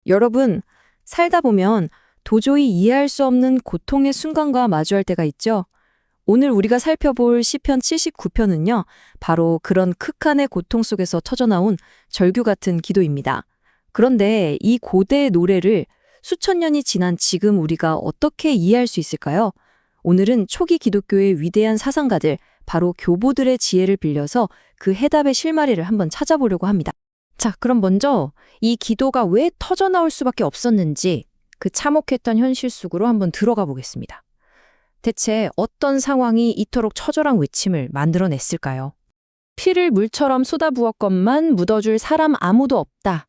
여러분, 살다 보면 도저히 이해할 수 없는 고통의 순간과 마주할 때가 있죠. 오늘 우리가 살펴볼 시편 79편은요, 바로 그런 극한의 고통 속에서 터져나온 절규 같은 기도입니다. 그런데 이 고대의 노래를 수천 년이 지난 지금 우리가 어떻게 이해할 수 있을까요? 오늘은 초기 기독교의 위대한 사상가들, 바로 교보들의 지혜를 빌려서 그 해답의 실마리를 한번 찾아보려고 합니다. 자, 그럼 먼저 이 기도가 왜 터져나올 수밖에 없었는지 그 참혹했던 현실 속으로 한번 들어가 보겠습니다. 대체 어떤 상황이 이토록 처절한 외침을 만들어냈을까요? 피를 물처럼 쏟아부었건만 묻어줄 사람 아무도 없다.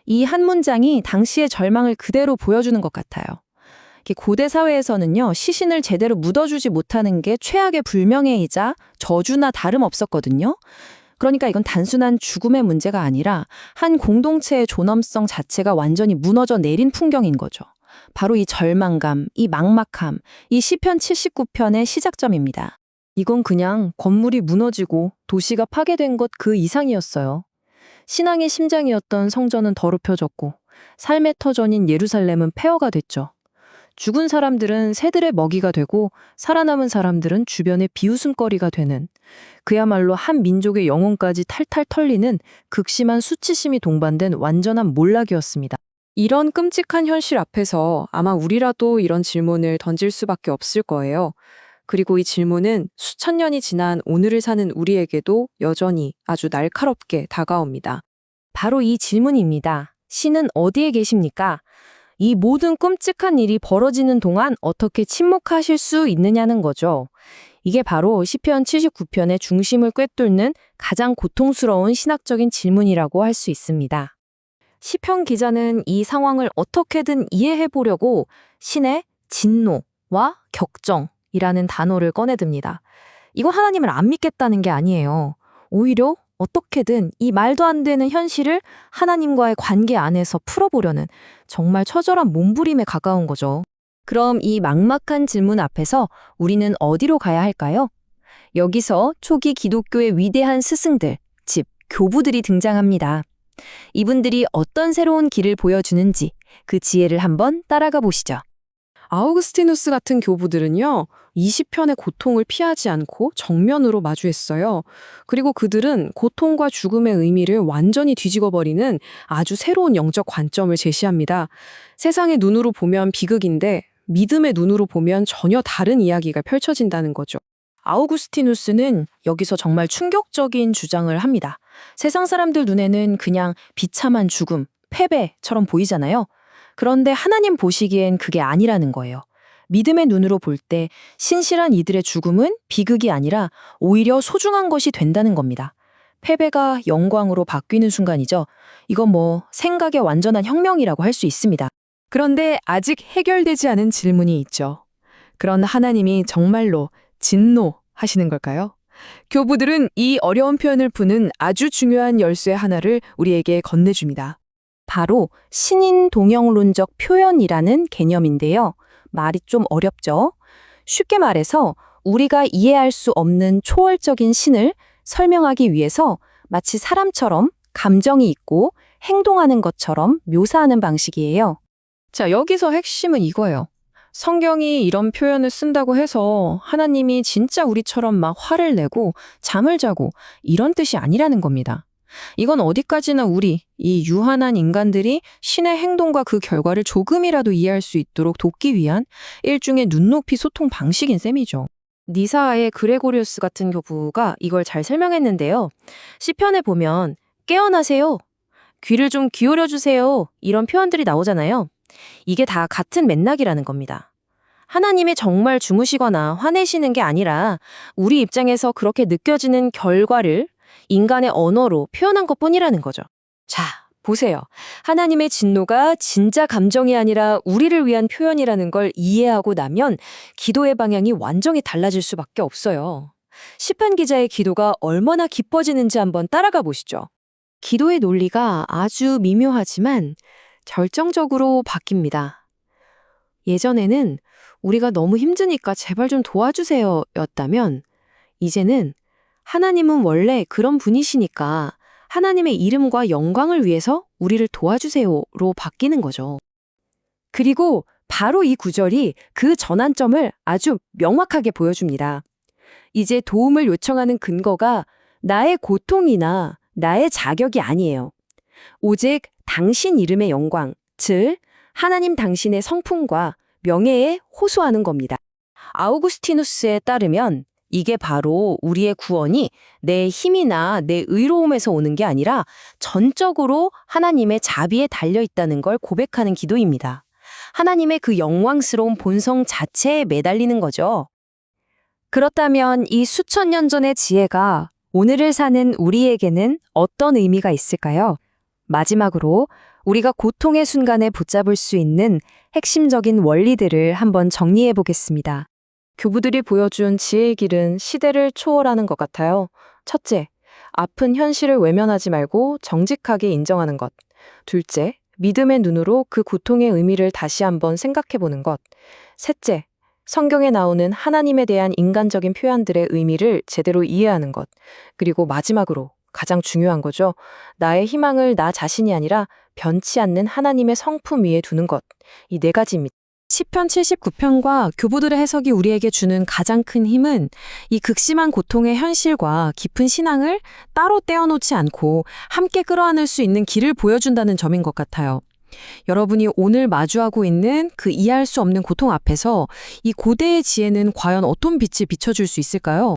이 한 문장이 당시의 절망을 그대로 보여주는 것 같아요. 고대 사회에서는요, 시신을 제대로 묻어주지 못하는 게 최악의 불명예이자 저주나 다름없었거든요. 그러니까 이건 단순한 죽음의 문제가 아니라 한 공동체의 존엄성 자체가 완전히 무너져 내린 풍경인 거죠. 바로 이 절망감, 이 막막함, 이 시편 79편의 시작점입니다. 이건 그냥 건물이 무너지고 도시가 파괴된 것 그 이상이었어요. 신앙의 심장이었던 성전은 더럽혀졌고 삶의 터전인 예루살렘은 폐허가 됐죠. 죽은 사람들은 새들의 먹이가 되고 살아남은 사람들은 주변의 비웃음거리가 되는, 그야말로 한 민족의 영혼까지 탈탈 털리는 극심한 수치심이 동반된 완전한 몰락이었습니다. 이런 끔찍한 현실 앞에서 아마 우리라도 이런 질문을 던질 수밖에 없을 거예요. 그리고 이 질문은 수천 년이 지난 오늘을 사는 우리에게도 여전히 아주 날카롭게 다가옵니다. 바로 이 질문입니다. 신은 어디에 계십니까? 이 모든 끔찍한 일이 벌어지는 동안 어떻게 침묵하실 수 있느냐는 거죠. 이게 바로 시편 79편의 중심을 꿰뚫는 가장 고통스러운 신학적인 질문이라고 할 수 있습니다. 시편 기자는 이 상황을 어떻게든 이해해 보려고 신의 진노와 격정이라는 단어를 꺼내듭니다. 이건 하나님을 안 믿겠다는 게 아니에요. 오히려 어떻게든 이 말도 안 되는 현실을 하나님과의 관계 안에서 풀어보려는 정말 처절한 몸부림에 가까운 거죠. 그럼 이 막막한 질문 앞에서 우리는 어디로 가야 할까요? 여기서 초기 기독교의 위대한 스승들, 즉 교부들이 등장합니다. 이분들이 어떤 새로운 길을 보여주는지 그 지혜를 한번 따라가 보시죠. 아우구스티누스 같은 교부들은요, 20편의 고통을 피하지 않고 정면으로 마주했어요. 그리고 그들은 고통과 죽음의 의미를 완전히 뒤집어버리는 아주 새로운 영적 관점을 제시합니다. 세상의 눈으로 보면 비극인데 믿음의 눈으로 보면 전혀 다른 이야기가 펼쳐진다는 거죠. 아우구스티누스는 여기서 정말 충격적인 주장을 합니다. 세상 사람들 눈에는 그냥 비참한 죽음, 패배처럼 보이잖아요. 그런데 하나님 보시기엔 그게 아니라는 거예요. 믿음의 눈으로 볼 때 신실한 이들의 죽음은 비극이 아니라 오히려 소중한 것이 된다는 겁니다. 패배가 영광으로 바뀌는 순간이죠. 이건 생각의 완전한 혁명이라고 할 수 있습니다. 그런데 아직 해결되지 않은 질문이 있죠. 그런 하나님이 정말로 진노하시는 걸까요? 교부들은 이 어려운 표현을 푸는 아주 중요한 열쇠 하나를 우리에게 건네줍니다. 바로 신인 동영론적 표현이라는 개념인데요. 말이 좀 어렵죠? 쉽게 말해서 우리가 이해할 수 없는 초월적인 신을 설명하기 위해서 마치 사람처럼 감정이 있고 행동하는 것처럼 묘사하는 방식이에요. 자, 여기서 핵심은 이거예요. 성경이 이런 표현을 쓴다고 해서 하나님이 진짜 우리처럼 막 화를 내고 잠을 자고 이런 뜻이 아니라는 겁니다. 이건 어디까지나 우리, 이 유한한 인간들이 신의 행동과 그 결과를 조금이라도 이해할 수 있도록 돕기 위한 일종의 눈높이 소통 방식인 셈이죠. 니사의 그레고리우스 같은 교부가 이걸 잘 설명했는데요. 시편에 보면 깨어나세요, 귀를 좀 기울여주세요, 이런 표현들이 나오잖아요. 이게 다 같은 맥락이라는 겁니다. 하나님이 정말 주무시거나 화내시는 게 아니라 우리 입장에서 그렇게 느껴지는 결과를 인간의 언어로 표현한 것뿐이라는 거죠. 자, 보세요. 하나님의 진노가 진짜 감정이 아니라 우리를 위한 표현이라는 걸 이해하고 나면 기도의 방향이 완전히 달라질 수밖에 없어요. 시편 기자의 기도가 얼마나 깊어지는지 한번 따라가 보시죠. 기도의 논리가 아주 미묘하지만 결정적으로 바뀝니다. 예전에는 우리가 너무 힘드니까 제발 좀 도와주세요 였다면 이제는 하나님은 원래 그런 분이시니까 하나님의 이름과 영광을 위해서 우리를 도와주세요로 바뀌는 거죠. 그리고 바로 이 구절이 그 전환점을 아주 명확하게 보여줍니다. 이제 도움을 요청하는 근거가 나의 고통이나 나의 자격이 아니에요. 오직 당신 이름의 영광, 즉 하나님 당신의 성품과 명예에 호소하는 겁니다. 아우구스티누스에 따르면 이게 바로 우리의 구원이 내 힘이나 내 의로움에서 오는 게 아니라 전적으로 하나님의 자비에 달려 있다는 걸 고백하는 기도입니다. 하나님의 그 영광스러운 본성 자체에 매달리는 거죠. 그렇다면 이 수천 년 전의 지혜가 오늘을 사는 우리에게는 어떤 의미가 있을까요? 마지막으로 우리가 고통의 순간에 붙잡을 수 있는 핵심적인 원리들을 한번 정리해 보겠습니다. 교부들이 보여준 지혜의 길은 시대를 초월하는 것 같아요. 첫째, 아픈 현실을 외면하지 말고 정직하게 인정하는 것. 둘째, 믿음의 눈으로 그 고통의 의미를 다시 한번 생각해 보는 것. 셋째, 성경에 나오는 하나님에 대한 인간적인 표현들의 의미를 제대로 이해하는 것. 그리고 마지막으로 가장 중요한 거죠. 나의 희망을 나 자신이 아니라 변치 않는 하나님의 성품 위에 두는 것. 이 네 가지입니다. 시편 79편과 교부들의 해석이 우리에게 주는 가장 큰 힘은 이 극심한 고통의 현실과 깊은 신앙을 따로 떼어놓지 않고 함께 끌어안을 수 있는 길을 보여준다는 점인 것 같아요. 여러분이 오늘 마주하고 있는 그 이해할 수 없는 고통 앞에서 이 고대의 지혜는 과연 어떤 빛을 비춰줄 수 있을까요?